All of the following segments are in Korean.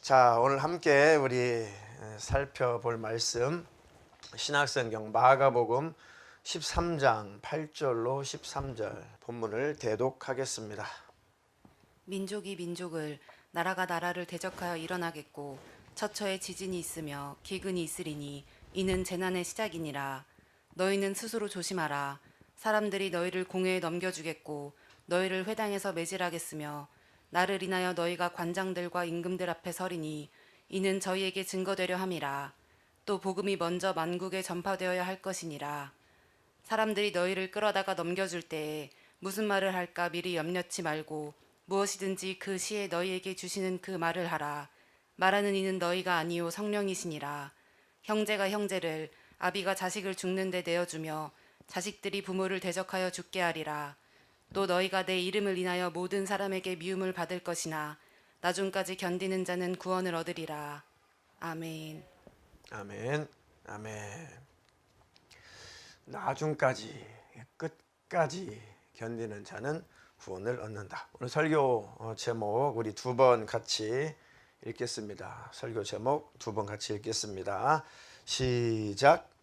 자, 오늘 함께 우리 살펴볼 말씀 신약성경 마가복음 13장 8절로 13절 본문을 대독하겠습니다. 민족이 민족을, 나라가 나라를 대적하여 일어나겠고 처처에 지진이 있으며 기근이 있으리니 이는 재난의 시작이니라. 너희는 스스로 조심하라. 사람들이 너희를 공회에 넘겨주겠고 너희를 회당에서 매질하겠으며 나를 인하여 너희가 관장들과 임금들 앞에 서리니 이는 저희에게 증거되려 함이라. 또 복음이 먼저 만국에 전파되어야 할 것이니라. 사람들이 너희를 끌어다가 넘겨줄 때에 무슨 말을 할까 미리 염려치 말고 무엇이든지 그 시에 너희에게 주시는 그 말을 하라. 말하는 이는 너희가 아니요 성령이시니라. 형제가 형제를, 아비가 자식을 죽는 데 내어주며 자식들이 부모를 대적하여 죽게 하리라. 또 너희가 내 이름을 인하여 모든 사람에게 미움을 받을 것이나 나중까지 견디는 자는 구원을 얻으리라. 아멘. 아멘. 아멘. 나중까지 끝까지 견디는 자는 구원을 얻는다. 오늘 설교 제목 우리 두 번 같이 읽겠습니다. 설교 제목 두 번 같이 읽겠습니다. 시작.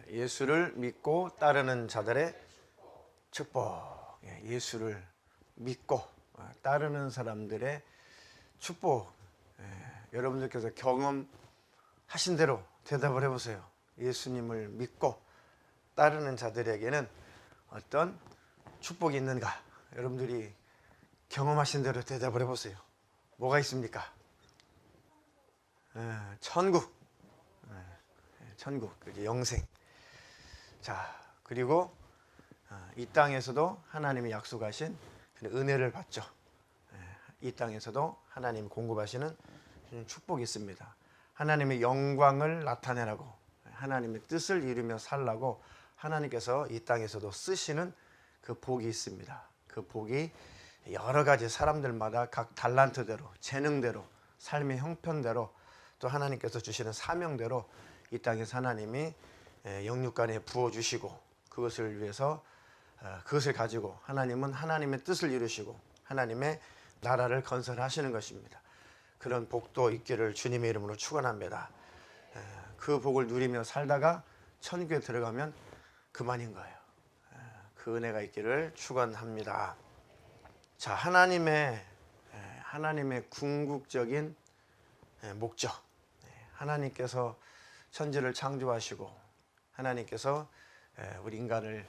예수를 믿고 따르는 자들의 축복. 예수를 믿고 따르는 사람들의 축복. 여러분들께서 경험하신 대로 대답을 해보세요. 예수님을 믿고 따르는 자들에게는 어떤 축복이 있는가? 여러분들이 경험하신 대로 대답을 해보세요. 뭐가 있습니까? 천국, 천국, 영생. 자, 그리고 이 땅에서도 하나님이 약속하신 은혜를 받죠. 이 땅에서도 하나님이 공급하시는 축복이 있습니다. 하나님의 영광을 나타내라고, 하나님의 뜻을 이루며 살라고 하나님께서 이 땅에서도 쓰시는 그 복이 있습니다. 그 복이 여러 가지 사람들마다 각 달란트대로, 재능대로, 삶의 형편대로 또 하나님께서 주시는 사명대로 이 땅에서 하나님이 영육간에 부어주시고 그것을 위해서 그것을 가지고 하나님은 하나님의 뜻을 이루시고 하나님의 나라를 건설하시는 것입니다. 그런 복도 있기를 주님의 이름으로 축원합니다. 그 복을 누리며 살다가 천국에 들어가면 그만인 거예요. 그 은혜가 있기를 축원합니다. 자, 하나님의 궁극적인 목적, 하나님께서 천지를 창조하시고 하나님께서 우리 인간을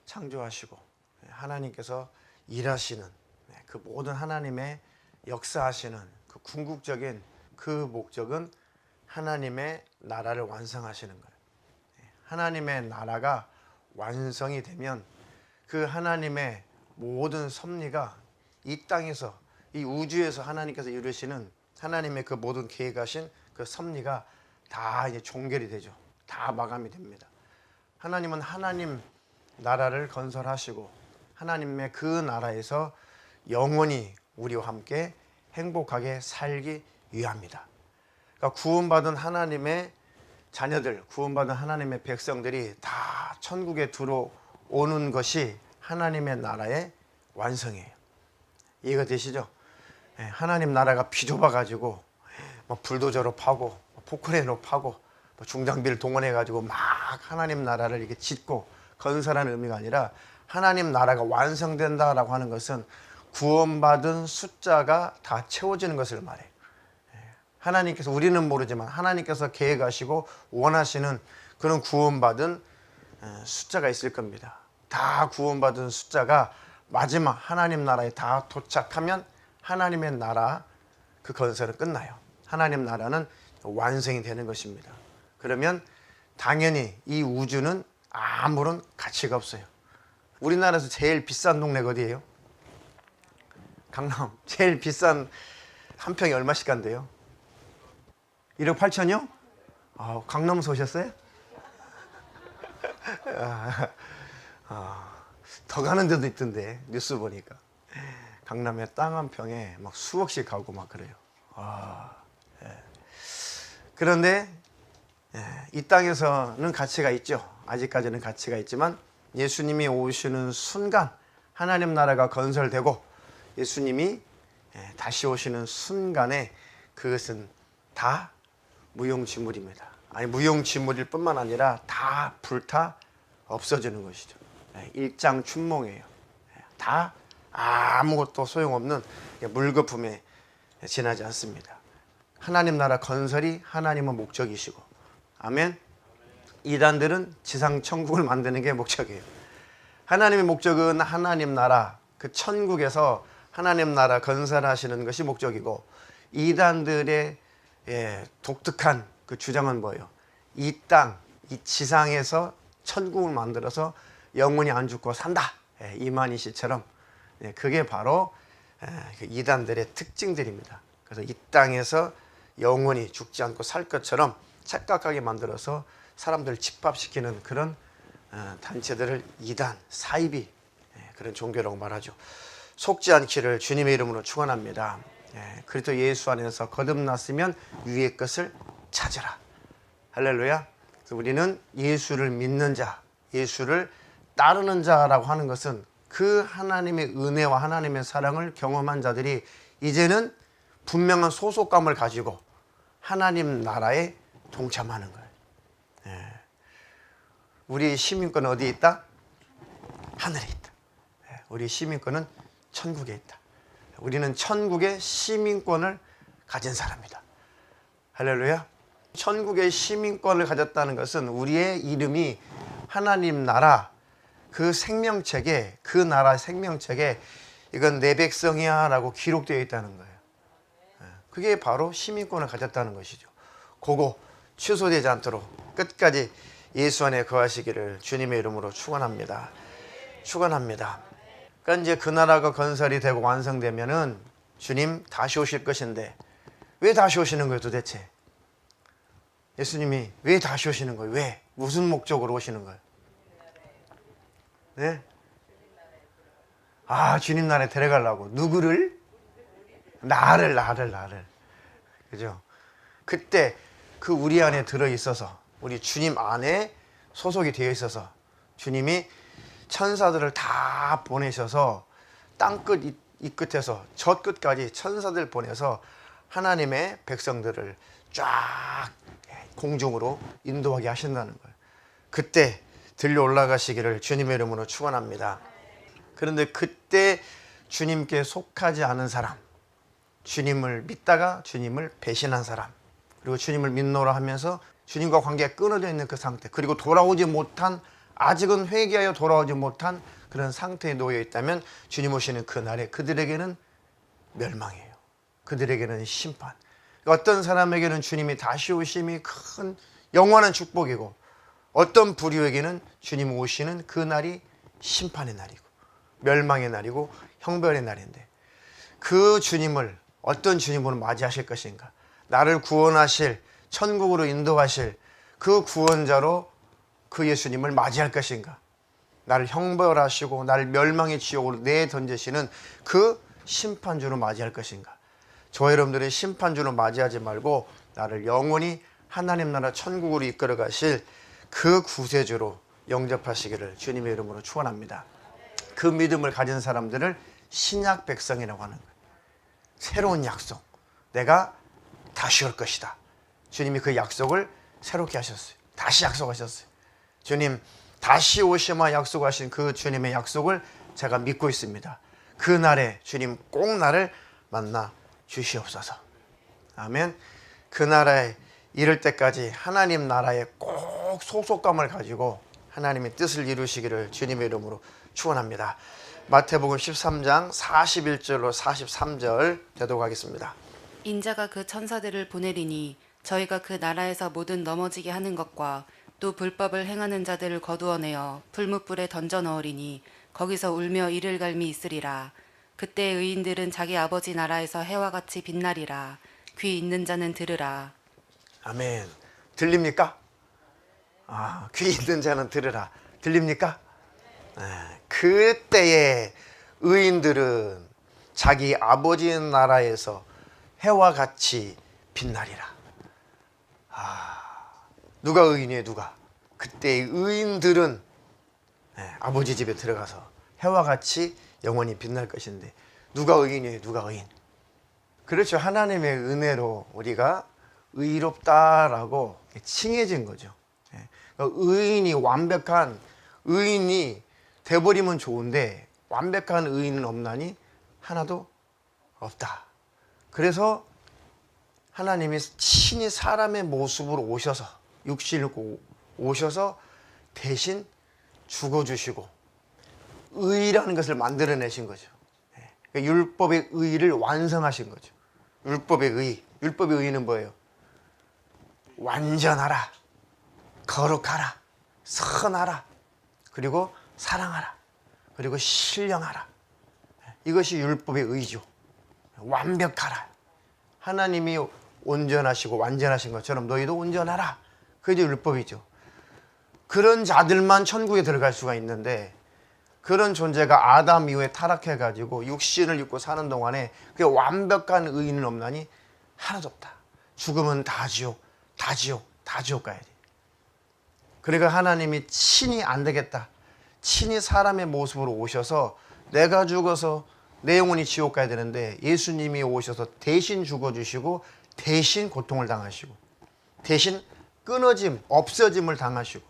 창조하시고 하나님께서 일하시는 그 모든 하나님의 역사하시는 그 궁극적인 그 목적은 하나님의 나라를 완성하시는 거예요. 하나님의 나라가 완성이 되면 그 하나님의 모든 섭리가 이 땅에서, 이 우주에서 하나님께서 이루시는 하나님의 그 모든 계획하신 그 섭리가 다 이제 종결이 되죠. 다 마감이 됩니다. 하나님은 하나님 나라를 건설하시고 하나님의 그 나라에서 영원히 우리와 함께 행복하게 살기 위함이다. 그러니까 구원받은 하나님의 자녀들, 구원받은 하나님의 백성들이 다 천국에 들어오는 것이 하나님의 나라의 완성이에요. 이해가 되시죠? 하나님 나라가 비좁아가지고 불도저로 파고 포크레인으로 파고 중장비를 동원해가지고 막 하나님 나라를 이렇게 짓고 건설하는 의미가 아니라 하나님 나라가 완성된다라고 하는 것은 구원받은 숫자가 다 채워지는 것을 말해요. 하나님께서, 우리는 모르지만 하나님께서 계획하시고 원하시는 그런 구원받은 숫자가 있을 겁니다. 다 구원받은 숫자가 마지막 하나님 나라에 다 도착하면 하나님의 나라 그 건설은 끝나요. 하나님 나라는 완성이 되는 것입니다. 그러면 당연히 이 우주는 아무런 가치가 없어요. 우리나라에서 제일 비싼 동네가 어디예요? 강남. 제일 비싼 한 평이 얼마씩 간대요? 1억 8천이요? 아, 강남에서 오셨어요? 더 가는 데도 있던데 뉴스 보니까 강남에 땅 한 평에 막 수억씩 가고 막 그래요. 그런데 이 땅에서는 가치가 있죠. 아직까지는 가치가 있지만 예수님이 오시는 순간 하나님 나라가 건설되고 예수님이 다시 오시는 순간에 그것은 다 무용지물입니다. 아니 무용지물일 뿐만 아니라 다 불타 없어지는 것이죠. 일장춘몽이에요. 다 아무것도 소용없는 물거품에 지나지 않습니다. 하나님 나라 건설이 하나님의 목적이시고, 아멘. 이단들은 지상 천국을 만드는 게 목적이에요. 하나님의 목적은 하나님 나라, 그 천국에서 하나님 나라 건설하시는 것이 목적이고, 이단들의 독특한 그 주장은 뭐예요? 이 땅, 이 지상에서 천국을 만들어서 영원히 안 죽고 산다. 이만희 씨처럼. 그게 바로 이단들의 특징들입니다. 그래서 이 땅에서 영원히 죽지 않고 살 것처럼 착각하게 만들어서 사람들을 집합시키는 그런 단체들을 이단, 사이비, 그런 종교라고 말하죠. 속지 않기를 주님의 이름으로 축원합니다. 그리스도 예수 안에서 거듭났으면 위의 것을 찾으라. 할렐루야. 그래서 우리는 예수를 믿는 자, 예수를 따르는 자라고 하는 것은 그 하나님의 은혜와 하나님의 사랑을 경험한 자들이 이제는 분명한 소속감을 가지고 하나님 나라에 동참하는 거예요. 우리 시민권은 어디에 있다? 하늘에 있다. 우리 시민권은 천국에 있다. 우리는 천국의 시민권을 가진 사람이다. 할렐루야. 천국의 시민권을 가졌다는 것은 우리의 이름이 하나님 나라 그 생명책에, 그 나라 생명책에 이건 내 백성이야 라고 기록되어 있다는 거예요. 그게 바로 시민권을 가졌다는 것이죠. 그거 취소되지 않도록 끝까지 예수 안에 거하시기를 주님의 이름으로 축원합니다. 축원합니다. 그러니까 이제 그 나라가 건설이 되고 완성되면은 주님 다시 오실 것인데, 왜 다시 오시는 거예요 도대체? 예수님이 왜 다시 오시는 거예요? 왜? 무슨 목적으로 오시는 거예요? 네? 주님 나라에 데려가려고. 누구를? 나를. 그죠? 그때 그 우리 안에 들어있어서, 우리 주님 안에 소속이 되어 있어서 주님이 천사들을 다 보내셔서 땅끝 이 끝에서 저 끝까지 천사들 보내서 하나님의 백성들을 쫙 공중으로 인도하게 하신다는 거예요. 그때 들려 올라가시기를 주님의 이름으로 축원합니다. 그런데 그때 주님께 속하지 않은 사람, 주님을 믿다가 주님을 배신한 사람, 그리고 주님을 믿노라 하면서 주님과 관계가 끊어져 있는 그 상태, 그리고 돌아오지 못한, 아직은 회개하여 돌아오지 못한 그런 상태에 놓여 있다면 주님 오시는 그날에 그들에게는 멸망이에요. 그들에게는 심판. 어떤 사람에게는 주님이 다시 오심이 큰 영원한 축복이고, 어떤 부류에게는 주님 오시는 그날이 심판의 날이고 멸망의 날이고 형벌의 날인데, 그 주님을 어떤 주님으로 맞이하실 것인가? 나를 구원하실, 천국으로 인도하실 그 구원자로 그 예수님을 맞이할 것인가? 나를 형벌하시고 나를 멸망의 지옥으로 내던지시는 그 심판주로 맞이할 것인가? 저 여러분들의 심판주로 맞이하지 말고 나를 영원히 하나님 나라 천국으로 이끌어 가실 그 구세주로 영접하시기를 주님의 이름으로 축원합니다. 그 믿음을 가진 사람들을 신약 백성이라고 하는 거예요. 새로운 약속, 내가 다시 올 것이다. 주님이 그 약속을 새롭게 하셨어요. 다시 약속하셨어요. 주님 다시 오시마 약속하신 그 주님의 약속을 제가 믿고 있습니다. 그 날에 주님 꼭 나를 만나 주시옵소서. 아멘. 그 나라에 이를 때까지 하나님 나라에 꼭 소속감을 가지고 하나님의 뜻을 이루시기를 주님의 이름으로 축원합니다. 마태복음 13장 41절로 43절 되도록 하겠습니다. 인자가 그 천사들을 보내리니 저희가 그 나라에서 모든 넘어지게 하는 것과 또 불법을 행하는 자들을 거두어내어 불뭇불에 던져 넣으리니 거기서 울며 이를 갈미 있으리라. 그때 의인들은 자기 아버지 나라에서 해와 같이 빛나리라. 귀 있는 자는 들으라. 아멘. 들립니까? 귀 있는 자는 들으라. 들립니까? 그때의 의인들은 자기 아버지 나라에서 해와 같이 빛나리라. 누가 의인이에요? 누가? 그때 의인들은 아버지 집에 들어가서 해와 같이 영원히 빛날 것인데 누가 의인이에요? 누가 의인? 그렇죠. 하나님의 은혜로 우리가 의롭다라고 칭해진 거죠. 의인이 완벽한 의인이 돼버리면 좋은데 완벽한 의인은 없나니 하나도 없다. 그래서 하나님이 친히 사람의 모습으로 오셔서 육신을 입고 오셔서 대신 죽어주시고 의라는 것을 만들어내신 거죠. 그러니까 율법의 의를 완성하신 거죠. 율법의 의. 율법의 의는 뭐예요? 완전하라, 거룩하라, 선하라, 그리고 사랑하라, 그리고 신령하라. 이것이 율법의 의죠. 완벽하라. 하나님이 온전하시고 완전하신 것처럼 너희도 온전하라. 그게 율법이죠. 그런 자들만 천국에 들어갈 수가 있는데 그런 존재가 아담 이후에 타락해가지고 육신을 입고 사는 동안에 그 완벽한 의인은 없나니 하나도 없다. 죽으면 다 지옥, 다 지옥, 다 지옥 가야 돼. 그러니까 하나님이 친히 안 되겠다. 친히 사람의 모습으로 오셔서 내가 죽어서 내 영혼이 지옥 가야 되는데 예수님이 오셔서 대신 죽어주시고 대신 고통을 당하시고 대신 끊어짐, 없어짐을 당하시고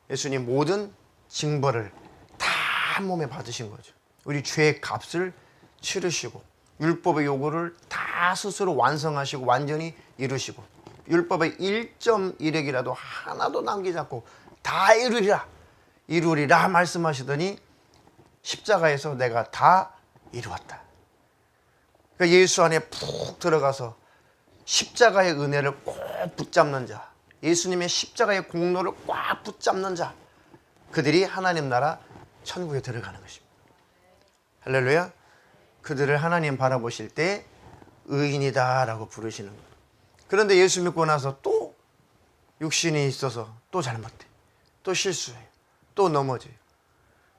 예수님 모든 징벌을 다 한 몸에 받으신 거죠. 우리 죄의 값을 치르시고 율법의 요구를 다 스스로 완성하시고 완전히 이루시고 율법의 1.1획이라도 하나도 남기지 않고 다 이루리라 말씀하시더니 십자가에서 내가 다 이루었다. 그러니까 예수 안에 푹 들어가서 십자가의 은혜를 꼭 붙잡는 자, 예수님의 십자가의 공로를 꽉 붙잡는 자, 그들이 하나님 나라 천국에 들어가는 것입니다. 할렐루야. 그들을 하나님 바라보실 때 의인이다 라고 부르시는 거예요. 그런데 예수 믿고 나서 또 육신이 있어서 또 잘못해, 또 실수해요, 또 넘어져요.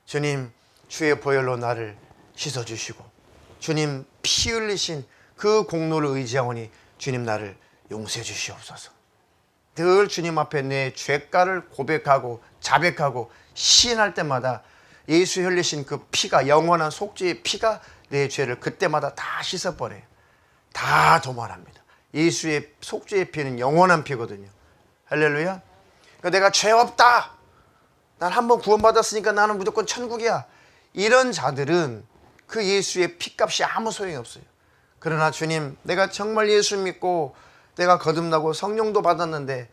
주님 주의 보혈로 나를 씻어주시고 주님 피 흘리신 그 공로를 의지하오니 주님 나를 용서해 주시옵소서. 늘 주님 앞에 내 죄가를 고백하고 자백하고 시인할 때마다 예수 흘리신 그 피가, 영원한 속죄의 피가 내 죄를 그때마다 다 씻어버려요. 다 도말합니다. 예수의 속죄의 피는 영원한 피거든요. 할렐루야. 그러니까 내가 죄 없다, 난 한번 구원받았으니까 나는 무조건 천국이야, 이런 자들은 그 예수의 피값이 아무 소용이 없어요. 그러나 주님, 내가 정말 예수 믿고 내가 거듭나고 성령도 받았는데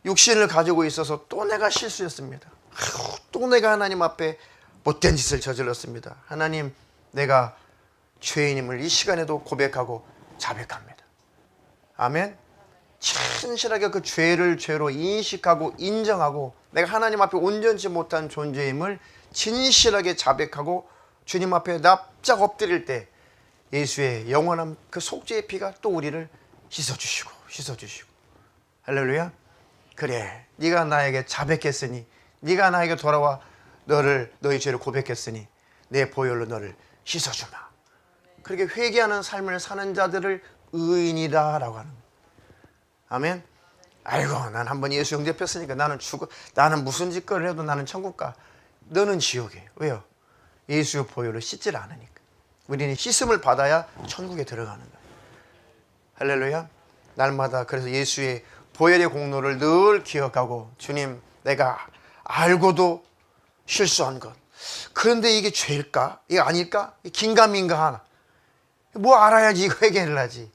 육신을 가지고 있어서 또 내가 실수했습니다. 또 내가 하나님 앞에 못된 짓을 저질렀습니다. 하나님, 내가 죄인임을 이 시간에도 고백하고 자백합니다. 아멘. 진실하게 그 죄를 죄로 인식하고 인정하고 내가 하나님 앞에 온전치 못한 존재임을 진실하게 자백하고 주님 앞에 납작 엎드릴 때 예수의 영원한 그 속죄의 피가 또 우리를 씻어주시고 할렐루야. 그래, 네가 나에게 자백했으니, 네가 나에게 돌아와 너의 죄를 고백했으니 내 보혈로 너를 씻어주마. 그렇게 회개하는 삶을 사는 자들을 의인이다라고 하는 거예요. 아멘. 아이고, 난 한번 예수 영접했으니까 나는 나는 무슨 짓거리를 해도 나는 천국 가. 너는 지옥이에요. 왜요? 예수의 보혈로 씻질 않으니까. 우리는 씻음을 받아야 천국에 들어가는 거예요. 할렐루야. 날마다 그래서 예수의 보혈의 공로를 늘 기억하고, 주님, 내가 알고도 실수한 것, 그런데 이게 죄일까? 이게 아닐까? 긴가민가 하나. 뭐 알아야지 이거 해결을 하지.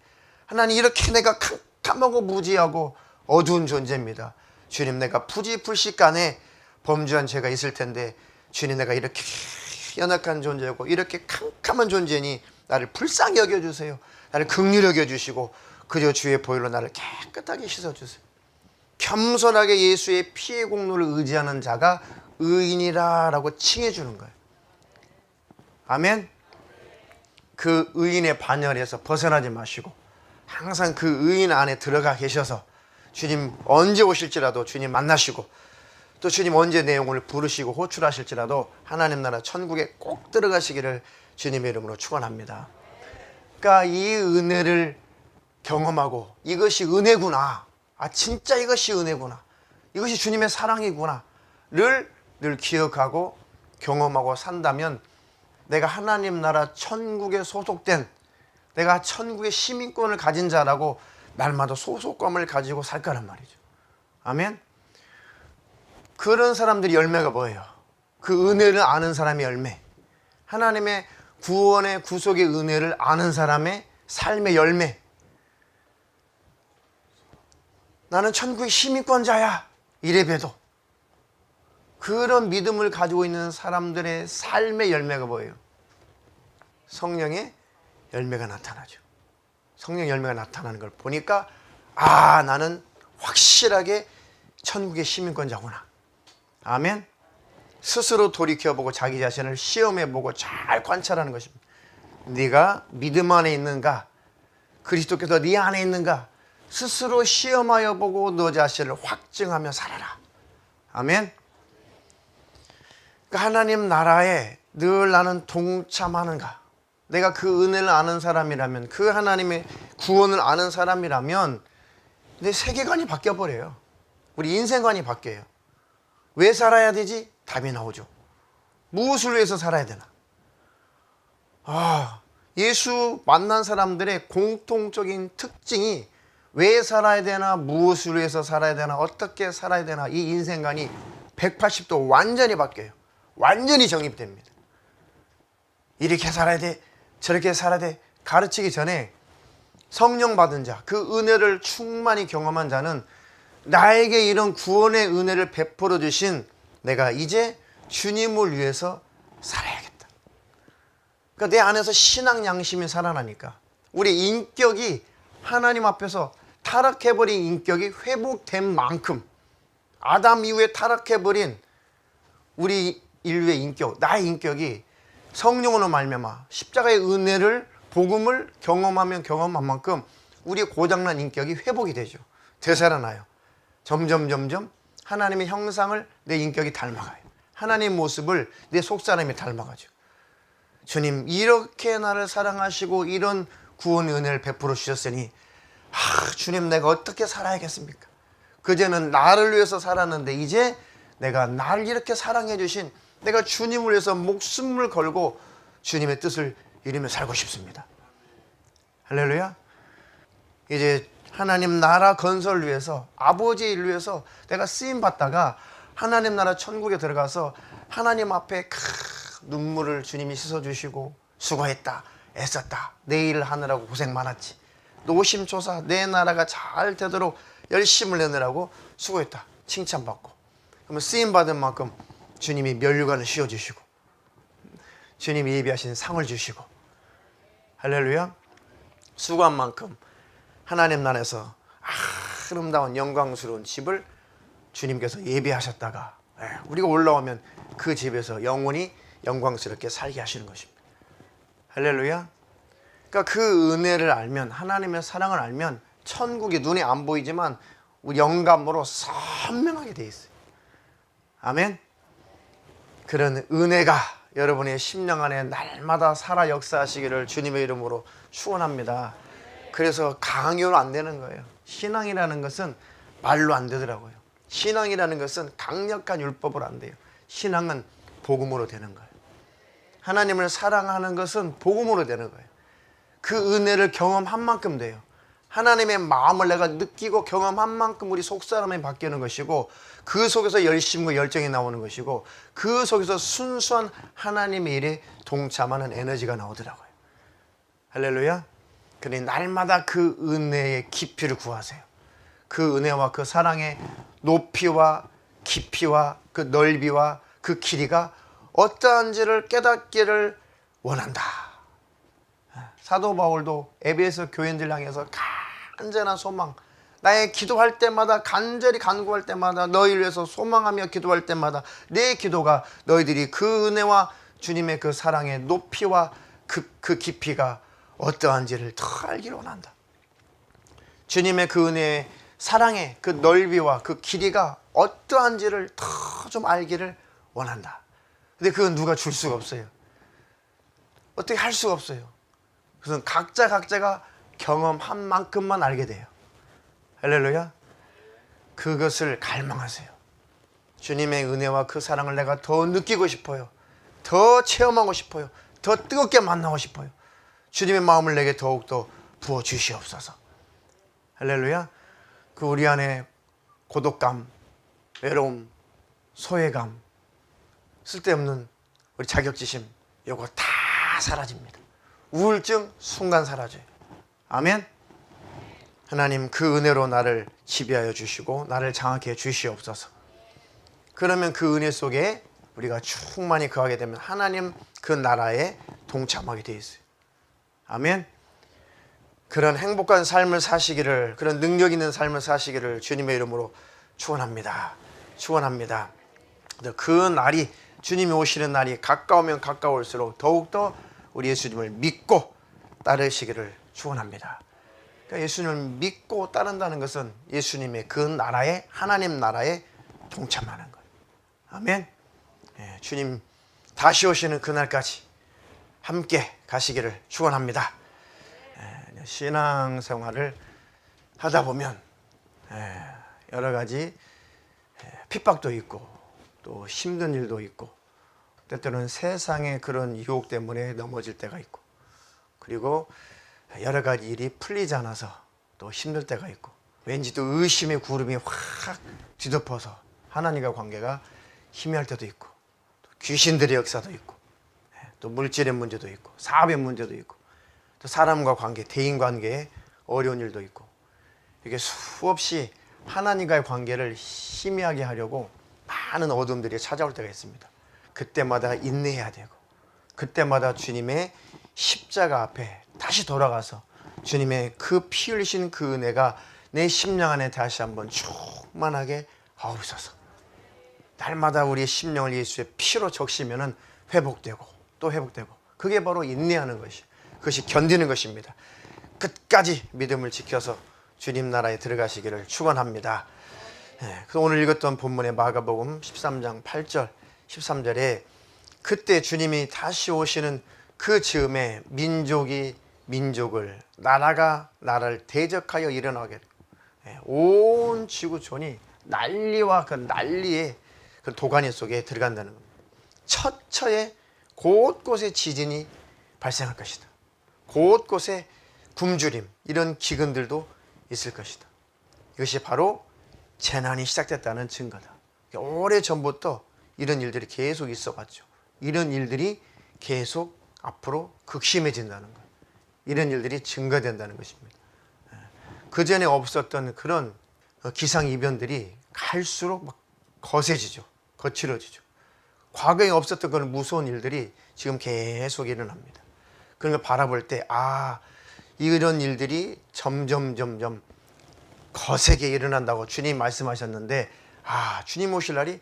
하나님, 이렇게 내가 캄캄하고 무지하고 어두운 존재입니다. 주님, 내가 푸지불식간에 범죄한 죄가 있을 텐데 주님, 내가 이렇게 연약한 존재고 이렇게 캄캄한 존재니 나를 불쌍히 여겨주세요. 나를 긍휼히 여겨주시고 그저 주의 보혈로 나를 깨끗하게 씻어주세요. 겸손하게 예수의 피의 공로를 의지하는 자가 의인이라고 칭해주는 거예요. 아멘. 그 의인의 반열에서 벗어나지 마시고 항상 그 의인 안에 들어가 계셔서 주님 언제 오실지라도 주님 만나시고 또 주님 언제 내 영혼을 부르시고 호출하실지라도 하나님 나라 천국에 꼭 들어가시기를 주님의 이름으로 축원합니다. 그러니까 이 은혜를 경험하고 이것이 은혜구나, 아, 진짜 이것이 은혜구나, 이것이 주님의 사랑이구나 를 늘 기억하고 경험하고 산다면 내가 하나님 나라 천국에 소속된, 내가 천국의 시민권을 가진 자라고 날마다 소속감을 가지고 살 거란 말이죠. 아멘. 그런 사람들이 열매가 뭐예요? 그 은혜를 아는 사람의 열매, 하나님의 구원의 구속의 은혜를 아는 사람의 삶의 열매. 나는 천국의 시민권자야 이래봬도 그런 믿음을 가지고 있는 사람들의 삶의 열매가 뭐예요? 성령의 열매가 나타나죠. 성령 열매가 나타나는 걸 보니까 아, 나는 확실하게 천국의 시민권자구나. 아멘. 스스로 돌이켜보고 자기 자신을 시험해보고 잘 관찰하는 것입니다. 네가 믿음 안에 있는가, 그리스도께서 네 안에 있는가, 스스로 시험하여 보고 너 자신을 확증하며 살아라. 아멘. 그러니까 하나님 나라에 늘 나는 동참하는가, 내가 그 은혜를 아는 사람이라면, 그 하나님의 구원을 아는 사람이라면 내 세계관이 바뀌어버려요. 우리 인생관이 바뀌어요. 왜 살아야 되지? 답이 나오죠. 무엇을 위해서 살아야 되나? 아, 예수 만난 사람들의 공통적인 특징이 왜 살아야 되나, 무엇을 위해서 살아야 되나, 어떻게 살아야 되나, 이 인생관이 180도 완전히 바뀌어요. 완전히 정립됩니다. 이렇게 살아야 돼, 저렇게 살아야 돼 가르치기 전에 성령 받은 자, 그 은혜를 충만히 경험한 자는 나에게 이런 구원의 은혜를 베풀어 주신 내가 이제 주님을 위해서 살아야겠다. 그러니까 내 안에서 신앙 양심이 살아나니까 우리 인격이 하나님 앞에서 타락해버린 인격이 회복된 만큼, 아담 이후에 타락해버린 우리 인류의 인격, 나의 인격이 성령으로 말미암아 십자가의 은혜를, 복음을 경험하면 경험한 만큼 우리의 고장난 인격이 회복이 되죠. 되살아나요. 점점 하나님의 형상을 내 인격이 닮아가요. 하나님의 모습을 내 속사람이 닮아가죠. 주님, 이렇게 나를 사랑하시고 이런 구원의 은혜를 베풀어 주셨으니 주님, 내가 어떻게 살아야겠습니까? 그제는 나를 위해서 살았는데 이제 내가 나를 이렇게 사랑해 주신, 내가 주님을 위해서 목숨을 걸고 주님의 뜻을 이루며 살고 싶습니다. 할렐루야. 이제 하나님 나라 건설을 위해서, 아버지의 일을 위해서 내가 쓰임받다가 하나님 나라 천국에 들어가서 하나님 앞에 눈물을 주님이 씻어주시고, 수고했다, 애썼다, 내 일을 하느라고 고생 많았지, 노심초사 내 나라가 잘 되도록 열심을 내느라고 수고했다, 칭찬받고, 그러면 쓰임받은 만큼 주님이 면류관을 씌워주시고 주님이 예비하신 상을 주시고, 할렐루야. 수고한 만큼 하나님 나라에서 아름다운 영광스러운 집을 주님께서 예비하셨다가 우리가 올라오면 그 집에서 영원히 영광스럽게 살게 하시는 것입니다. 할렐루야. 그러니까 그 은혜를 알면, 하나님의 사랑을 알면 천국이 눈에 안 보이지만 우리 영감으로 선명하게 돼 있어요. 아멘. 그런 은혜가 여러분의 심령 안에 날마다 살아 역사하시기를 주님의 이름으로 축원합니다. 그래서 강요는 안 되는 거예요. 신앙이라는 것은 말로 안 되더라고요. 신앙이라는 것은 강력한 율법으로 안 돼요. 신앙은 복음으로 되는 거예요. 하나님을 사랑하는 것은 복음으로 되는 거예요. 그 은혜를 경험한 만큼 돼요. 하나님의 마음을 내가 느끼고 경험한 만큼 우리 속사람이 바뀌는 것이고, 그 속에서 열심과 열정이 나오는 것이고, 그 속에서 순수한 하나님의 일에 동참하는 에너지가 나오더라고요. 할렐루야. 그러니 날마다 그 은혜의 깊이를 구하세요. 그 은혜와 그 사랑의 높이와 깊이와 그 넓이와 그 길이가 어떠한지를 깨닫기를 원한다. 사도 바울도 에베소 교인들 향해서 간절한 소망, 나의 기도할 때마다, 간절히 간구할 때마다, 너희를 위해서 소망하며 기도할 때마다 내 기도가 너희들이 그 은혜와 주님의 그 사랑의 높이와 그 깊이가 어떠한지를 더 알기를 원한다. 주님의 그 은혜의 사랑의 그 넓이와 그 길이가 어떠한지를 더 좀 알기를 원한다. 근데 그건 누가 줄 수가 없어요. 어떻게 할 수가 없어요. 그래서 각자가 경험한 만큼만 알게 돼요. 할렐루야. 그것을 갈망하세요. 주님의 은혜와 그 사랑을 내가 더 느끼고 싶어요. 더 체험하고 싶어요. 더 뜨겁게 만나고 싶어요. 주님의 마음을 내게 더욱더 부어주시옵소서. 할렐루야. 그 우리 안에 고독감, 외로움, 소외감, 쓸데없는 우리 자격지심, 요거 다 사라집니다. 우울증 순간 사라져요. 아멘. 하나님 그 은혜로 나를 지배하여 주시고 나를 장악해 주시옵소서. 그러면 그 은혜 속에 우리가 충만히 거하게 되면 하나님 그 나라에 동참하게 되어 있어요. 아멘. 그런 행복한 삶을 사시기를, 그런 능력 있는 삶을 사시기를 주님의 이름으로 축원합니다. 축원합니다. 그 날이, 주님이 오시는 날이 가까우면 가까울수록 더욱더 우리 예수님을 믿고 따르시기를 축원합니다. 그러니까 예수님을 믿고 따른다는 것은 예수님의 그 나라에, 하나님 나라에 동참하는 거예요. 아멘. 주님 다시 오시는 그날까지 함께 가시기를 축원합니다. 신앙생활을 하다 보면 여러 가지 핍박도 있고 또 힘든 일도 있고 때때로는 세상의 그런 유혹 때문에 넘어질 때가 있고 그리고 여러 가지 일이 풀리지 않아서 또 힘들 때가 있고 왠지 또 의심의 구름이 확 뒤덮어서 하나님과 관계가 희미할 때도 있고 또 귀신들의 역사도 있고 또 물질의 문제도 있고 사업의 문제도 있고 또 사람과 관계, 대인관계에 어려운 일도 있고 이게 수없이 하나님과의 관계를 희미하게 하려고 많은 어둠들이 찾아올 때가 있습니다. 그때마다 인내해야 되고 그때마다 주님의 십자가 앞에 다시 돌아가서 주님의 그 피 흘리신 그 은혜가 내 심령 안에 다시 한번 충만하게 하옵소서. 날마다 우리의 심령을 예수의 피로 적시면 회복되고 또 회복되고 그게 바로 인내하는 것이, 그것이 견디는 것입니다. 끝까지 믿음을 지켜서 주님 나라에 들어가시기를 축원합니다. 그래서 오늘 읽었던 본문의 마가복음 13장 8절 13절에 그때 주님이 다시 오시는 그 즈음에 민족이 민족을, 나라가 나라를 대적하여 일어나게 되고 온 지구촌이 난리와 그 난리의 그 도가니 속에 들어간다는 겁니다. 처처에 곳곳에 지진이 발생할 것이다. 곳곳에 굶주림, 이런 기근들도 있을 것이다. 이것이 바로 재난이 시작됐다는 증거다. 오래전부터 이런 일들이 계속 있어왔죠. 이런 일들이 계속 앞으로 극심해진다는 것, 이런 일들이 증거된다는 것입니다. 그 전에 없었던 그런 기상이변들이 갈수록 막 거세지죠. 거칠어지죠. 과거에 없었던 그런 무서운 일들이 지금 계속 일어납니다. 그런 걸 바라볼 때 이런 일들이 점점 거세게 일어난다고 주님 말씀하셨는데 주님 오실 날이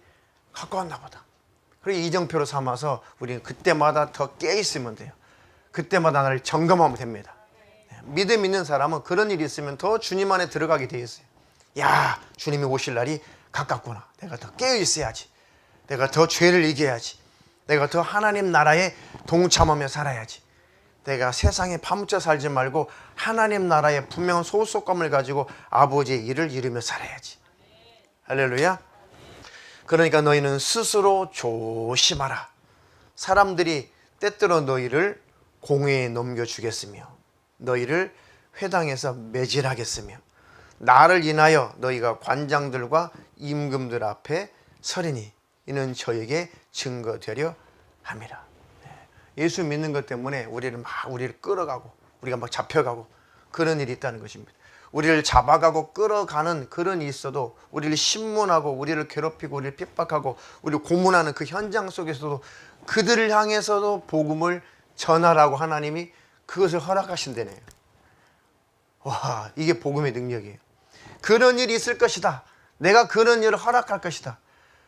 가까웠나 보다. 그리고 이정표로 삼아서 우리는 그때마다 더 깨있으면 돼요. 그때마다 나를 점검하면 됩니다. 믿음 있는 사람은 그런 일이 있으면 더 주님 안에 들어가게 되어 있어요. 주님이 오실 날이 가깝구나. 내가 더 깨어 있어야지. 내가 더 죄를 이겨야지. 내가 더 하나님 나라에 동참하며 살아야지. 내가 세상에 파묻혀 살지 말고 하나님 나라에 분명한 소속감을 가지고 아버지의 일을 이루며 살아야지. 할렐루야. 그러니까 너희는 스스로 조심하라. 사람들이 때때로 너희를 공회에 넘겨주겠으며 너희를 회당에서 매질하겠으며 나를 인하여 너희가 관장들과 임금들 앞에 서리니 이는 저에게 증거되려 함이라. 예수 믿는 것 때문에 우리를 끌어가고 우리가 막 잡혀가고 그런 일이 있다는 것입니다. 우리를 잡아가고 끌어가는 그런 일이 있어도 우리를 신문하고 우리를 괴롭히고 우리를 핍박하고 우리를 고문하는 그 현장 속에서도 그들을 향해서도 복음을 전하라고 하나님이 그것을 허락하신다네요. 와, 이게 복음의 능력이에요. 그런 일이 있을 것이다. 내가 그런 일을 허락할 것이다.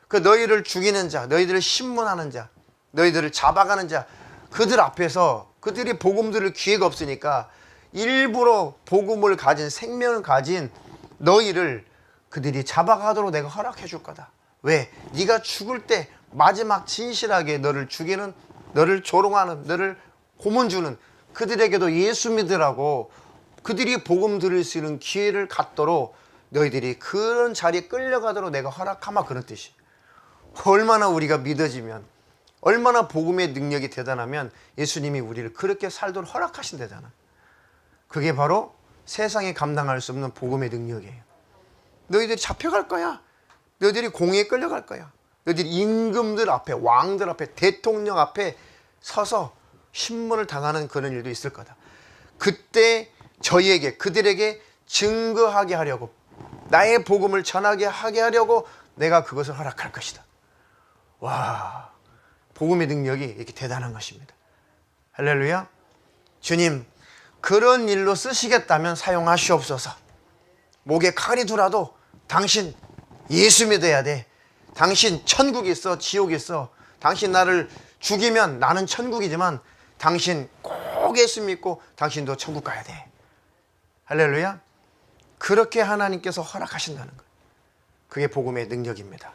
그 너희를 죽이는 자, 너희들을 신문하는 자, 너희들을 잡아가는 자, 그들 앞에서 그들이 복음 들을 기회가 없으니까 일부러 복음을 가진, 생명을 가진 너희를 그들이 잡아가도록 내가 허락해 줄 거다. 왜? 네가 죽을 때 마지막 진실하게 너를 죽이는, 너를 조롱하는, 너를 고문 주는 그들에게도 예수 믿으라고 그들이 복음 들을 수 있는 기회를 갖도록 너희들이 그런 자리에 끌려가도록 내가 허락하마, 그런 뜻이에요. 얼마나 우리가 믿어지면, 얼마나 복음의 능력이 대단하면 예수님이 우리를 그렇게 살도록 허락하신다잖아. 그게 바로 세상에 감당할 수 없는 복음의 능력이에요. 너희들이 잡혀갈 거야. 너희들이 공의에 끌려갈 거야. 너희들이 임금들 앞에, 왕들 앞에, 대통령 앞에 서서 신문을 당하는 그런 일도 있을 거다. 그때 저희에게, 그들에게 증거하게 하려고, 나의 복음을 전하게 하게 하려고 내가 그것을 허락할 것이다. 와, 복음의 능력이 이렇게 대단한 것입니다. 할렐루야. 주님, 그런 일로 쓰시겠다면 사용하시옵소서. 목에 칼이 두라도 당신 예수 믿어야 돼. 당신 천국이 있어, 지옥이 있어. 당신 나를 죽이면 나는 천국이지만 당신 꼭 예수 믿고 당신도 천국 가야 돼. 할렐루야. 그렇게 하나님께서 허락하신다는 거예요. 그게 복음의 능력입니다.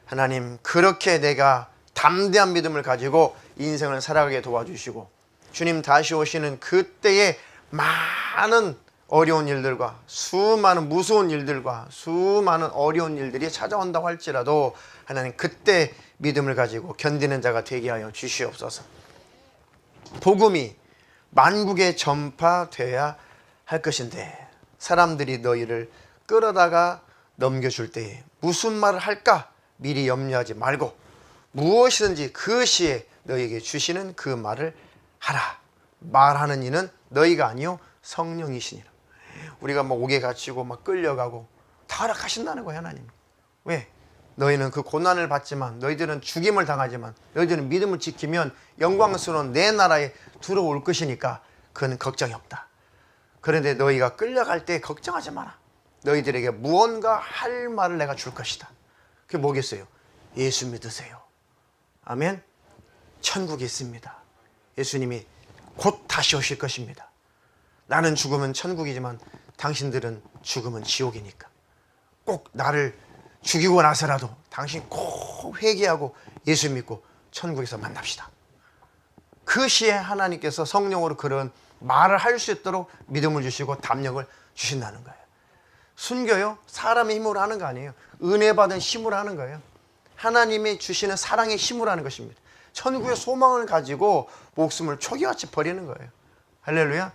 하나님, 그렇게 내가 담대한 믿음을 가지고 인생을 살아가게 도와주시고, 주님 다시 오시는 그때에 많은 어려운 일들과 수많은 무서운 일들과 수많은 어려운 일들이 찾아온다고 할지라도 하나님, 그때 믿음을 가지고 견디는 자가 되게 하여 주시옵소서. 복음이 만국에 전파되어야 할 것인데 사람들이 너희를 끌어다가 넘겨줄 때에 무슨 말을 할까 미리 염려하지 말고 무엇이든지 그 시에 너희에게 주시는 그 말을 하라. 말하는 이는 너희가 아니요 성령이시니라. 우리가 막 옥에 갇히고 막 끌려가고 다 허락하신다는 거예요, 하나님. 왜? 너희는 그 고난을 받지만, 너희들은 죽임을 당하지만, 너희들은 믿음을 지키면 영광스러운 내 나라에 들어올 것이니까 그건 걱정이 없다. 그런데 너희가 끌려갈 때 걱정하지 마라. 너희들에게 무언가 할 말을 내가 줄 것이다. 그게 뭐겠어요? 예수 믿으세요. 아멘. 천국이 있습니다. 예수님이 곧 다시 오실 것입니다. 나는 죽으면 천국이지만 당신들은 죽으면 지옥이니까 꼭 나를 죽이고 나서라도 당신 꼭 회개하고 예수 믿고 천국에서 만납시다. 그 시에 하나님께서 성령으로 그런 말을 할 수 있도록 믿음을 주시고 담력을 주신다는 거예요. 순교요, 사람의 힘으로 하는 거 아니에요. 은혜 받은 힘으로 하는 거예요. 하나님이 주시는 사랑의 힘으로 하는 것입니다. 천국의 소망을 가지고 목숨을 초기같이 버리는 거예요. 할렐루야.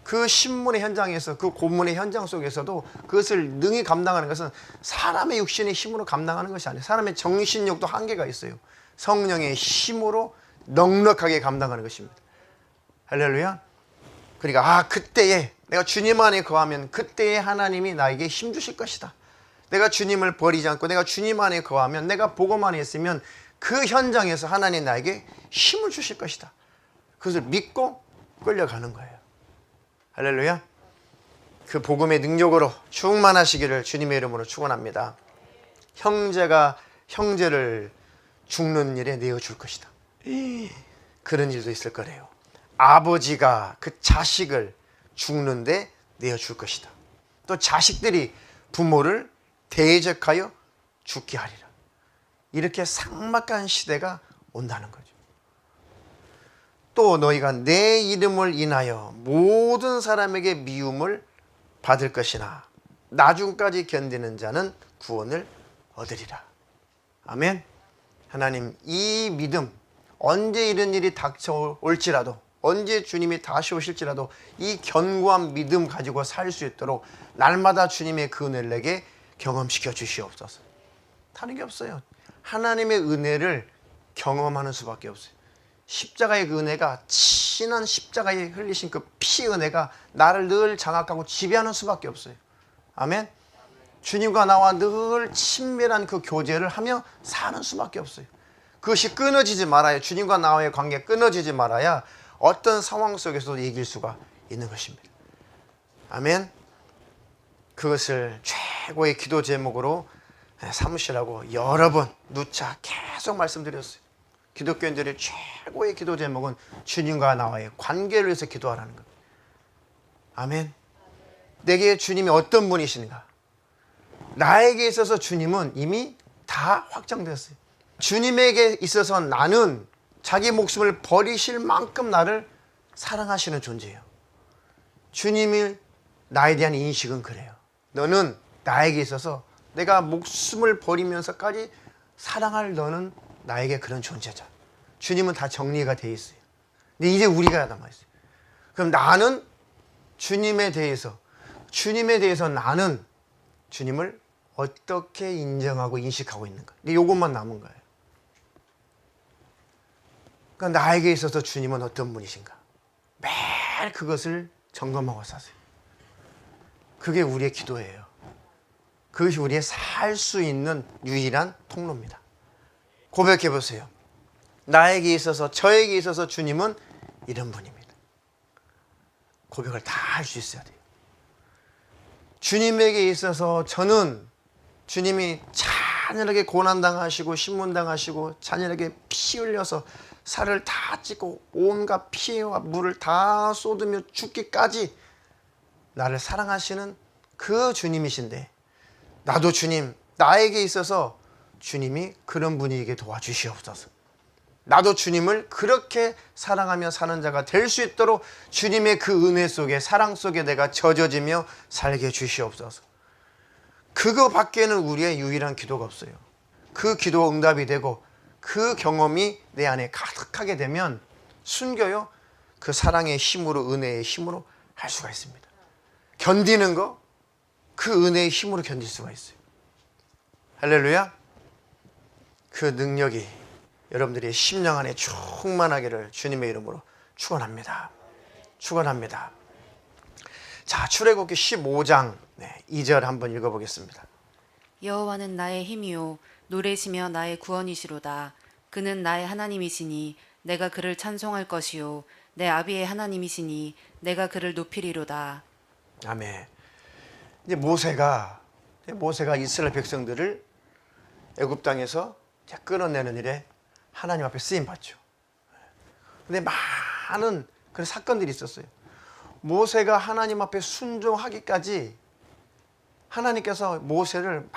그 신문의 현장에서, 그 고문의 현장 속에서도 그것을 능히 감당하는 것은 사람의 육신의 힘으로 감당하는 것이 아니에요. 사람의 정신력도 한계가 있어요. 성령의 힘으로 넉넉하게 감당하는 것입니다. 할렐루야. 그러니까 그때에 내가 주님 안에 거하면 그때에 하나님이 나에게 힘 주실 것이다. 내가 주님을 버리지 않고 내가 주님 안에 거하면, 내가 복음 안에 있으면 그 현장에서 하나님 나에게 힘을 주실 것이다. 그것을 믿고 끌려가는 거예요. 할렐루야. 그 복음의 능력으로 충만하시기를 주님의 이름으로 축원합니다. 형제가 형제를 죽는 일에 내어줄 것이다. 그런 일도 있을 거래요. 아버지가 그 자식을 죽는데 내어줄 것이다. 또 자식들이 부모를 대적하여 죽게 하리라. 이렇게 삭막한 시대가 온다는 거죠. 또 너희가 내 이름을 인하여 모든 사람에게 미움을 받을 것이나 나중까지 견디는 자는 구원을 얻으리라. 아멘. 하나님, 이 믿음, 언제 이런 일이 닥쳐올지라도, 언제 주님이 다시 오실지라도 이 견고한 믿음 가지고 살 수 있도록 날마다 주님의 그 은혜를 내게 경험시켜 주시옵소서. 다른 게 없어요. 하나님의 은혜를 경험하는 수밖에 없어요. 십자가의 그 은혜가, 친한 십자가에 흘리신 그 피 은혜가 나를 늘 장악하고 지배하는 수밖에 없어요. 아멘. 주님과 나와 늘 친밀한 그 교제를 하며 사는 수밖에 없어요. 그것이 끊어지지 말아야, 주님과 나와의 관계가 끊어지지 말아야 어떤 상황 속에서도 이길 수가 있는 것입니다. 아멘. 그것을 최고의 기도 제목으로 삼으시라고 여러 번 누차 계속 말씀드렸어요. 기독교인들의 최고의 기도 제목은 주님과 나와의 관계를 위해서 기도하라는 겁니다. 아멘. 내게 주님이 어떤 분이신가? 나에게 있어서 주님은 이미 다 확정되었어요. 주님에게 있어서 나는 자기 목숨을 버리실 만큼 나를 사랑하시는 존재예요. 주님이 나에 대한 인식은 그래요. 너는 나에게 있어서 내가 목숨을 버리면서까지 사랑할 너는 나에게 그런 존재자. 주님은 다 정리가 돼 있어요. 근데 이제 우리가 남아있어요. 그럼 나는 주님에 대해서 나는 주님을 어떻게 인정하고 인식하고 있는가. 근데 이것만 남은 거예요. 그러니까 나에게 있어서 주님은 어떤 분이신가. 매일 그것을 점검하고 사세요. 그게 우리의 기도예요. 그것이 우리의 살 수 있는 유일한 통로입니다. 고백해 보세요. 나에게 있어서, 저에게 있어서 주님은 이런 분입니다. 고백을 다 할 수 있어야 돼요. 주님에게 있어서 저는 주님이 잔인하게 고난당하시고 신문당하시고 잔인하게 피 흘려서 살을 다 찢고 온갖 피와 물을 다 쏟으며 죽기까지 나를 사랑하시는 그 주님이신데, 나도 주님, 나에게 있어서 주님이 그런 분이게 도와주시옵소서. 나도 주님을 그렇게 사랑하며 사는 자가 될 수 있도록 주님의 그 은혜 속에, 사랑 속에 내가 젖어지며 살게 주시옵소서. 그거 밖에는 우리의 유일한 기도가 없어요. 그 기도가 응답이 되고 그 경험이 내 안에 가득하게 되면 순교요, 그 사랑의 힘으로, 은혜의 힘으로 할 수가 있습니다. 견디는 거, 그 은혜의 힘으로 견딜 수가 있어요. 할렐루야. 그 능력이 여러분들의 심령 안에 충만하기를 주님의 이름으로 축원합니다. 축원합니다. 자, 출애굽기 15장 2절 한번 읽어보겠습니다. 여호와는 나의 힘이요 노래시며 나의 구원이시로다. 그는 나의 하나님이시니 내가 그를 찬송할 것이요 내 아비의 하나님이시니 내가 그를 높이리로다. 아멘. 이제 모세가 이스라엘 백성들을 애굽 땅에서 끌어내는 일에 하나님 앞에 쓰임 받죠. 근데 많은 그런 사건들이 있었어요. 모세가 하나님 앞에 순종하기까지 하나님께서 모세를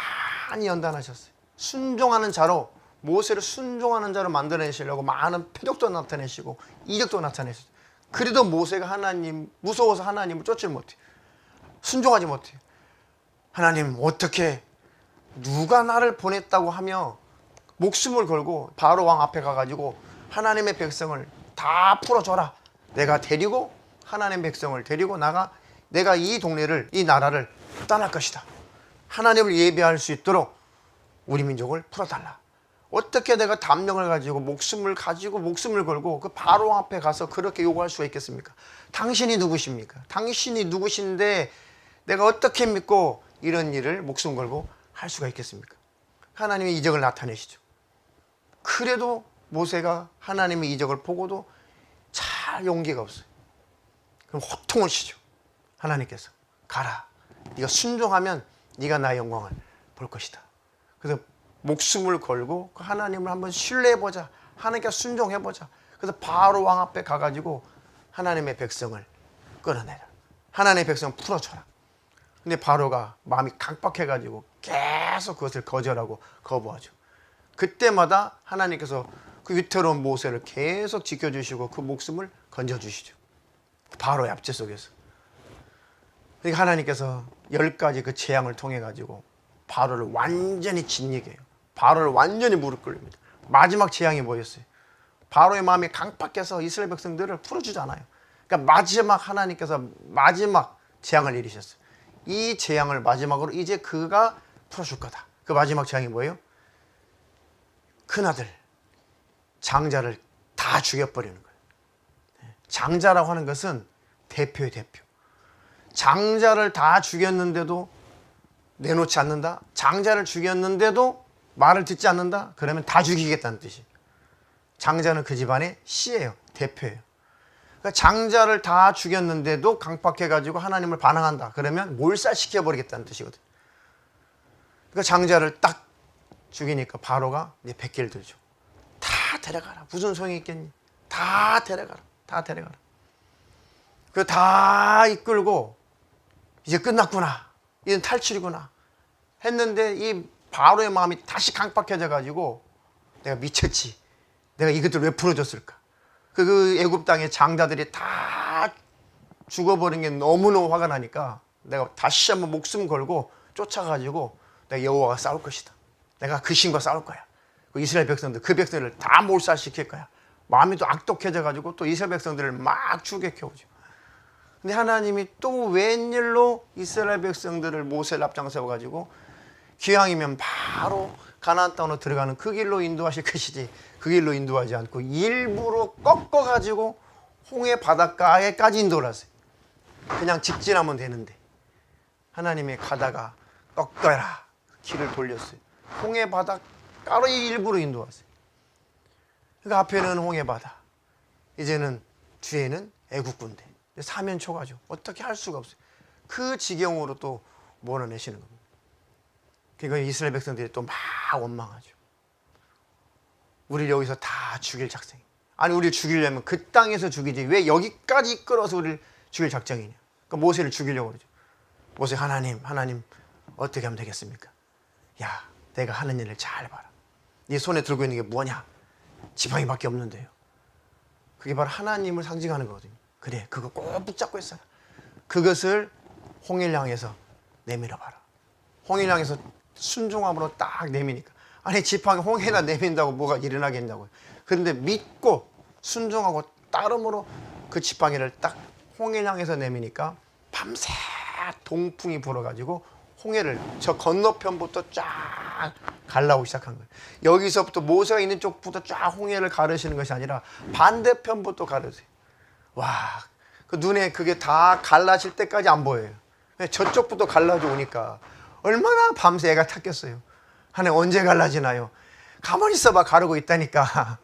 많이 연단하셨어요. 순종하는 자로, 모세를 순종하는 자로 만들어내시려고 많은 표적도 나타내시고 이적도 나타내셨어요. 그래도 모세가 하나님 무서워서 하나님을 쫓지 못해요. 순종하지 못해요. 하나님, 어떻게 누가 나를 보냈다고 하며 목숨을 걸고 바로 왕 앞에 가가지고 하나님의 백성을 다 풀어줘라. 내가 데리고, 하나님의 백성을 데리고 내가 이 동네를, 이 나라를 떠날 것이다. 하나님을 예배할 수 있도록 우리 민족을 풀어달라. 어떻게 내가 담력을 가지고 목숨을 걸고 그 바로 왕 앞에 가서 그렇게 요구할 수가 있겠습니까? 당신이 누구십니까? 당신이 누구신데 내가 어떻게 믿고 이런 일을 목숨 걸고 할 수가 있겠습니까? 하나님의 이적을 나타내시죠. 그래도 모세가 하나님의 이적을 보고도 잘 용기가 없어요. 그럼 호통을 치죠. 하나님께서 가라. 네가 순종하면 네가 나의 영광을 볼 것이다. 그래서 목숨을 걸고 그 하나님을 한번 신뢰해보자. 하나님께 순종해보자. 그래서 바로 왕 앞에 가가지고 하나님의 백성을 끌어내라. 하나님의 백성을 풀어줘라. 근데 바로가 마음이 강박해가지고 계속 그것을 거절하고 거부하죠. 그때마다 하나님께서 그 위태로운 모세를 계속 지켜주시고 그 목숨을 건져주시죠. 바로의 압제 속에서. 그러니까 하나님께서 10가지 그 재앙을 통해 가지고 바로를 완전히 진리게요. 바로를 완전히 무릎 꿇립니다. 마지막 재앙이 뭐였어요? 바로의 마음이 강박해서 이스라엘 백성들을 풀어주지 않아요. 그러니까 하나님께서 마지막 재앙을 내리셨어요. 이 재앙을 마지막으로 이제 그가 풀어줄 거다. 그 마지막 재앙이 뭐예요? 큰아들 장자를 다 죽여버리는 거예요. 장자라고 하는 것은 대표의 대표. 장자를 다 죽였는데도 내놓지 않는다. 장자를 죽였는데도 말을 듣지 않는다. 그러면 다 죽이겠다는 뜻이에요. 장자는 그 집안의 씨예요. 대표예요. 그러니까 장자를 다 죽였는데도 강박해가지고 하나님을 반항한다. 그러면 몰살시켜버리겠다는 뜻이거든요. 그러니까 장자를 딱 죽이니까 바로가 이제 백기를 들죠. 다 데려가라. 무슨 소용이 있겠니? 다 데려가라. 다 데려가라. 그 다 이끌고 이제 끝났구나. 이제 탈출이구나. 했는데 이 바로의 마음이 다시 강박해져가지고 내가 미쳤지. 내가 이것들 왜 풀어줬을까? 그 애굽 땅의 장자들이 다 죽어버린 게 너무너무 화가 나니까 내가 다시 한번 목숨 걸고 쫓아가지고 내가 여호와가 싸울 것이다. 내가 그 신과 싸울 거야. 그 이스라엘 백성들, 그 백성들을 다 몰살시킬 거야. 마음이 또 악독해져가지고 또 이스라엘 백성들을 막 추격해오죠. 근데 하나님이 또 웬일로 이스라엘 백성들을 모세를 앞장 세워가지고 기왕이면 바로 가나안 땅으로 들어가는 그 길로 인도하실 것이지 그 길로 인도하지 않고 일부러 꺾어가지고 홍해 바닷가에까지 인도를 하세요. 그냥 직진하면 되는데 하나님이 가다가 꺾어라 길을 돌렸어요. 홍해 바닷가로 일부러 인도하세요. 그러니까 앞에는 홍해 바다, 이제는 뒤에는 애국 군대. 사면초가죠. 어떻게 할 수가 없어요. 그 지경으로 또 몰아내시는 겁니다. 그러니까 이스라엘 백성들이 또 막 원망하죠. 우리를 여기서 다 죽일 작정이야. 아니 우리를 죽이려면 그 땅에서 죽이지 왜 여기까지 이끌어서 우리를 죽일 작정이냐. 그러니까 모세를 죽이려고 그러죠. 모세 하나님 어떻게 하면 되겠습니까? 야 내가 하는 일을 잘 봐라. 네 손에 들고 있는 게 뭐냐? 지팡이밖에 없는데요. 그게 바로 하나님을 상징하는 거거든요. 그래 그거 꼭 붙잡고 있어라. 그것을 홍해를 향해서 내밀어 봐라. 홍해를 향해서 순종함으로 딱 내미니까 아니 지팡이 홍해에다 내민다고 뭐가 일어나겠냐고요. 그런데 믿고 순종하고 따름으로 그 지팡이를 딱 홍해를 향해서 내미니까 밤새 동풍이 불어가지고 홍해를 저 건너편부터 쫙 갈라오기 시작한 거예요. 여기서부터 모세가 있는 쪽부터 쫙 홍해를 가르시는 것이 아니라 반대편부터 가르세요. 와, 그 눈에 그게 다 갈라질 때까지 안 보여요. 저쪽부터 갈라져 오니까 얼마나 밤새 애가 탔겠어요. 하나님 언제 갈라지나요? 가만히 있어봐 가르고 있다니까.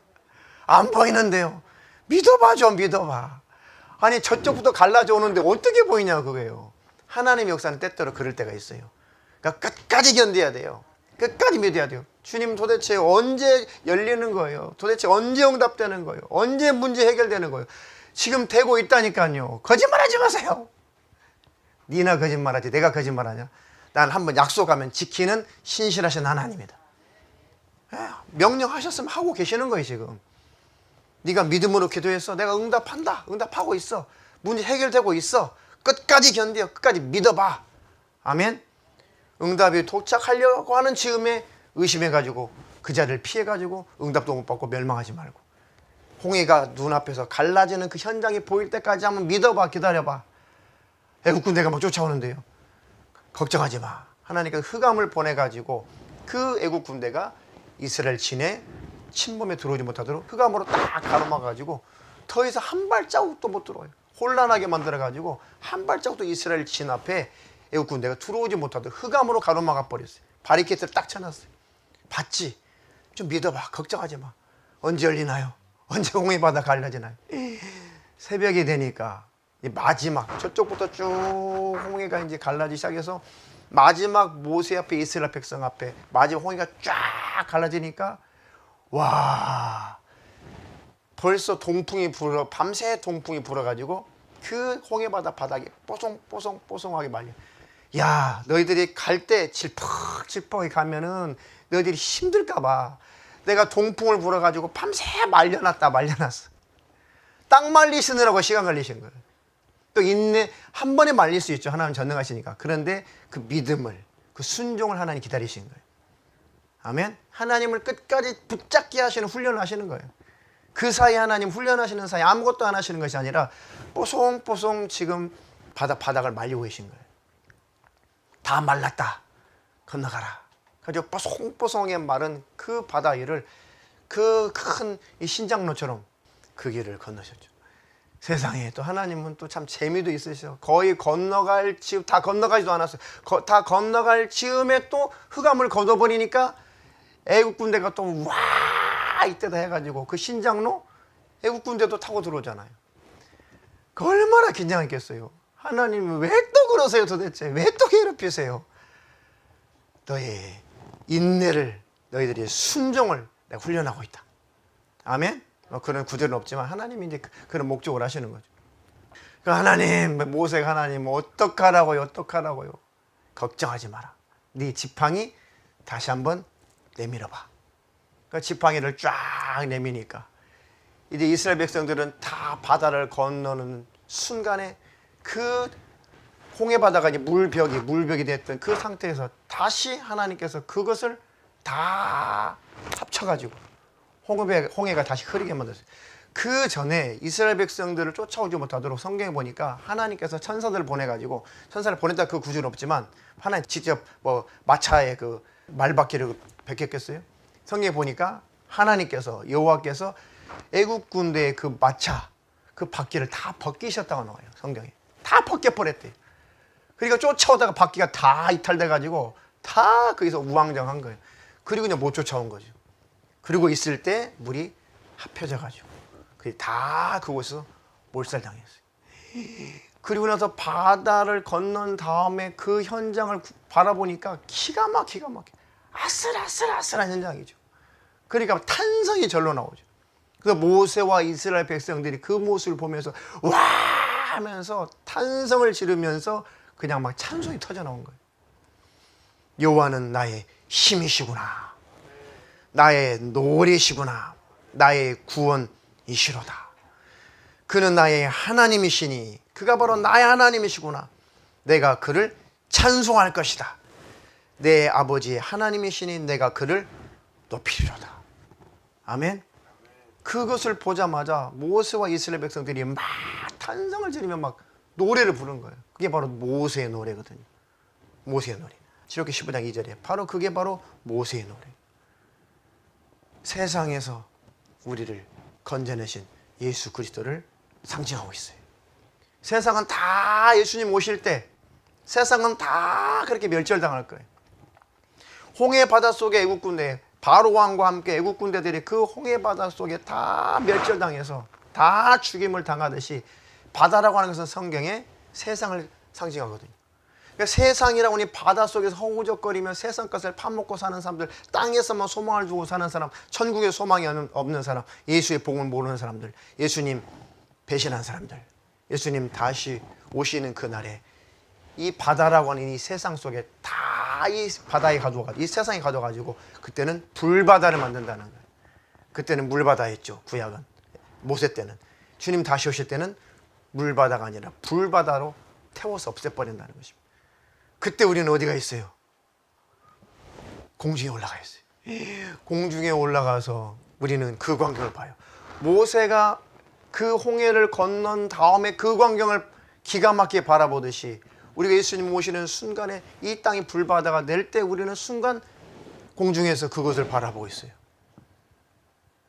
안 보이는데요. 믿어봐 좀 믿어봐. 아니 저쪽부터 갈라져 오는데 어떻게 보이냐 그거예요. 하나님의 역사는 때때로 그럴 때가 있어요. 그러니까 끝까지 견뎌야 돼요. 끝까지 믿어야 돼요. 주님 도대체 언제 열리는 거예요? 도대체 언제 응답되는 거예요? 언제 문제 해결되는 거예요? 지금 되고 있다니까요. 거짓말하지 마세요. 니나 거짓말하지 내가 거짓말하냐? 난 한번 약속하면 지키는 신실하신 하나님이다. 명령하셨으면 하고 계시는 거예요 지금. 네가 믿음으로 기도했어. 내가 응답한다. 응답하고 있어. 문제 해결되고 있어. 끝까지 견뎌. 끝까지 믿어봐. 아멘. 응답이 도착하려고 하는 즈음에 의심해가지고 그 자리를 피해가지고 응답도 못 받고 멸망하지 말고 홍해가 눈앞에서 갈라지는 그 현장이 보일 때까지 한번 믿어봐. 기다려봐. 애국 군대가 막 쫓아오는데요. 걱정하지 마. 하나님께서 흑암을 보내가지고 그 애국 군대가 이스라엘 진에 침범에 들어오지 못하도록 흑암으로 딱 가로막아가지고 더 이상 한 발자국도 못 들어와요. 혼란하게 만들어가지고 한 발자국도 이스라엘 진 앞에 애국 군대가 들어오지 못하도록 흑암으로 가로막아 버렸어요. 바리케이트를 딱 쳐놨어요. 봤지? 좀 믿어봐. 걱정하지 마. 언제 열리나요? 언제 홍해 바다 갈라지나요? 새벽이 되니까 마지막 저쪽부터 쭉 홍해가 이제 갈라지기 시작해서 마지막 모세 앞에 이스라엘 백성 앞에 마지막 홍해가 쫙 갈라지니까 와 벌써 동풍이 불어 밤새 동풍이 불어가지고 그 홍해 바다 바닥이 뽀송뽀송뽀송하게 말려. 야 너희들이 갈 때 질퍽질퍽하게 가면은 너희들이 힘들까봐 내가 동풍을 불어가지고 밤새 말려놨어. 땅 말리시느라고 시간 걸리신 거예요. 또 인내 한 번에 말릴 수 있죠. 하나님 전능하시니까. 그런데 그 믿음을 그 순종을 하나님 기다리신 거예요. 아멘. 하나님을 끝까지 붙잡게 하시는 훈련을 하시는 거예요. 그 사이 하나님 훈련하시는 사이 아무것도 안 하시는 것이 아니라 뽀송뽀송 지금 바닥을 말리고 계신 거예요. 다 말랐다. 건너가라. 그래서 뽀송뽀송하게 마른 그 바다 위를 그 큰 신장로처럼 그 길을 건너셨죠. 세상에 또 하나님은 또 참 재미도 있으셔. 거의 건너갈 즈음 다 건너가지도 않았어요. 다 건너갈 즈음에 또 흑암을 걷어버리니까 애국 군대가 또 와 이때다 해가지고 그 신장로 애국 군대도 타고 들어오잖아요. 그 얼마나 긴장했겠어요. 하나님은 왜 또 그러세요 도대체? 왜 또 괴롭히세요? 너의 인내를 너희들의 순종을 내가 훈련하고 있다. 아멘. 그런 구절은 없지만 하나님이 이제 그런 목적을 하시는 거죠. 하나님, 모세가 하나님 어떡하라고요? 걱정하지 마라. 네 지팡이 다시 한번 내밀어봐. 그 지팡이를 쫙 내미니까 이제 이스라엘 백성들은 다 바다를 건너는 순간에 그 홍해 바다가 이제 물벽이 됐던 그 상태에서 다시 하나님께서 그것을 다 합쳐가지고 홍해가 다시 흐르게 만들었어요. 그 전에 이스라엘 백성들을 쫓아오지 못하도록 성경에 보니까 하나님께서 천사들을 보내가지고, 천사를 보냈다 그 구조는 없지만 하나님 직접 뭐 마차에 그 말바퀴를 베꼈겠어요? 성경에 보니까 하나님께서, 여호와께서 애국 군대의 그 마차 그 바퀴를 다 벗기셨다고 나와요. 성경에 다 벗겨버렸대요. 그러니까 쫓아오다가 바퀴가 다 이탈돼가지고 다 거기서 우왕좌왕한 거예요. 그리고 이제 못 쫓아온 거죠. 그리고 있을 때 물이 합혀져가지고 다 그곳에서 몰살당했어요. 그리고 나서 바다를 건넌 다음에 그 현장을 바라보니까 기가 막혀 아슬아슬한 현장이죠. 그러니까 탄성이 절로 나오죠. 그래서 모세와 이스라엘 백성들이 그 모습을 보면서 와 하면서 탄성을 지르면서 그냥 막 찬송이 터져 나온 거예요. 여호와는 나의 힘이시구나, 나의 노래시구나, 나의 구원이시로다. 그는 나의 하나님이시니 그가 바로 나의 하나님이시구나. 내가 그를 찬송할 것이다. 내 아버지의 하나님이시니 내가 그를 높이리로다. 아멘. 그것을 보자마자 모세와 이스라엘 백성들이 막 탄성을 지르며 막 노래를 부르는 거예요. 그게 바로 모세의 노래거든요. 모세의 노래. 출애굽기 15장 2절에 바로 그게 바로 모세의 노래. 세상에서 우리를 건져내신 예수 그리스도를 상징하고 있어요. 세상은 다 예수님 오실 때 세상은 다 그렇게 멸절당할 거예요. 홍해 바다 속에 애국군대, 바로 왕과 함께 애국군대들이 그 홍해 바다 속에 다 멸절당해서 다 죽임을 당하듯이, 바다라고 하는 것은 성경에 세상을 상징하거든요. 그러니까 세상이라고 하니 바다 속에서 허우적거리며 세상 것을 파먹고 사는 사람들, 땅에서만 소망을 두고 사는 사람, 천국에 소망이 없는 사람, 예수의 복음을 모르는 사람들, 예수님 배신한 사람들, 예수님 다시 오시는 그날에 이 바다라고 하는 이 세상 속에 다 이 바다에 가져가지고, 이 세상에 가져가지고 그때는 불바다를 만든다는 거예요. 그때는 물바다였죠. 구약은 모세 때는. 주님 다시 오실 때는 물바다가 아니라 불바다로 태워서 없애버린다는 것입니다. 그때 우리는 어디가 있어요? 공중에 올라가 있어요. 공중에 올라가서 우리는 그 광경을 봐요. 모세가 그 홍해를 건넌 다음에 그 광경을 기가 막히게 바라보듯이 우리가 예수님 오시는 순간에 이 땅이 불바다가 될 때 우리는 순간 공중에서 그것을 바라보고 있어요.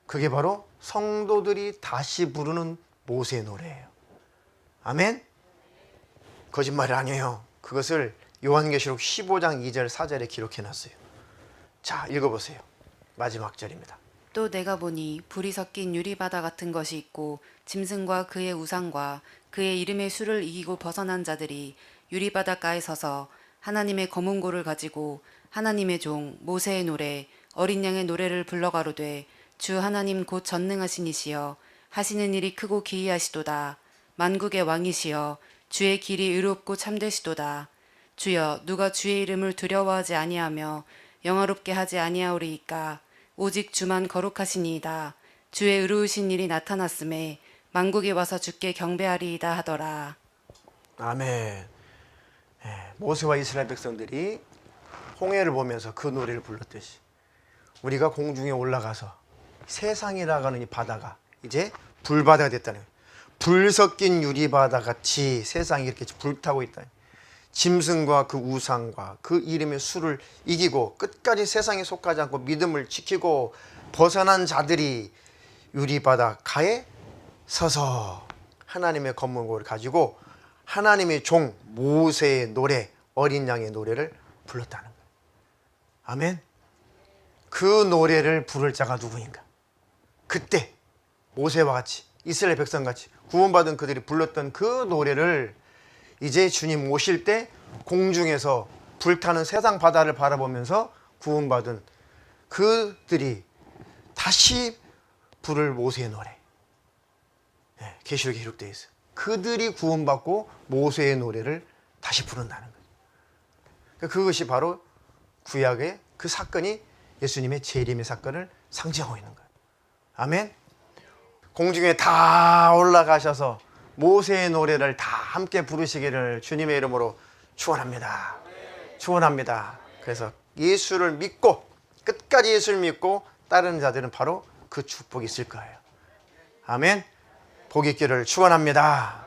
그게 바로 성도들이 다시 부르는 모세의 노래예요. 아멘? 거짓말이 아니에요. 그것을 요한계시록 15장 2절 4절에 기록해놨어요. 자, 읽어보세요. 마지막 절입니다. 또 내가 보니 불이 섞인 유리바다 같은 것이 있고 짐승과 그의 우상과 그의 이름의 수를 이기고 벗어난 자들이 유리바닷가에 서서 하나님의 검은 고를 가지고 하나님의 종 모세의 노래 어린 양의 노래를 불러 가로되 주 하나님 곧 전능하신 이시여 하시는 일이 크고 기이하시도다. 만국의 왕이시여 주의 길이 의롭고 참되시도다. 주여 누가 주의 이름을 두려워하지 아니하며 영화롭게 하지 아니하오리이까. 오직 주만 거룩하시니이다. 주의 의로우신 일이 나타났음에 만국이 와서 주께 경배하리이다 하더라. 아멘. 모세와 이스라엘 백성들이 홍해를 보면서 그 노래를 불렀듯이 우리가 공중에 올라가서 세상이라고 하는 이 바다가 이제 불바다가 됐다는 거예요. 불 섞인 유리바다 같이 세상이 이렇게 불타고 있다. 짐승과 그 우상과 그 이름의 수를 이기고 끝까지 세상에 속하지 않고 믿음을 지키고 벗어난 자들이 유리바다가에 서서 하나님의 검문고를 가지고 하나님의 종 모세의 노래, 어린 양의 노래를 불렀다는 거예요. 아멘. 그 노래를 부를 자가 누구인가? 그때 모세와 같이 이스라엘 백성같이 구원받은 그들이 불렀던 그 노래를 이제 주님 오실 때 공중에서 불타는 세상 바다를 바라보면서 구원받은 그들이 다시 부를 모세의 노래. 계시록에 기록되어 있어요. 그들이 구원받고 모세의 노래를 다시 부른다는 거예요. 그것이 바로 구약의 그 사건이 예수님의 재림의 사건을 상징하고 있는 거예요. 아멘. 공중에 다 올라가셔서 모세의 노래를 다 함께 부르시기를 주님의 이름으로 축원합니다. 축원합니다. 그래서 예수를 믿고 끝까지 예수를 믿고 따르는 자들은 바로 그 축복이 있을 거예요. 아멘. 복 있기를 축원합니다.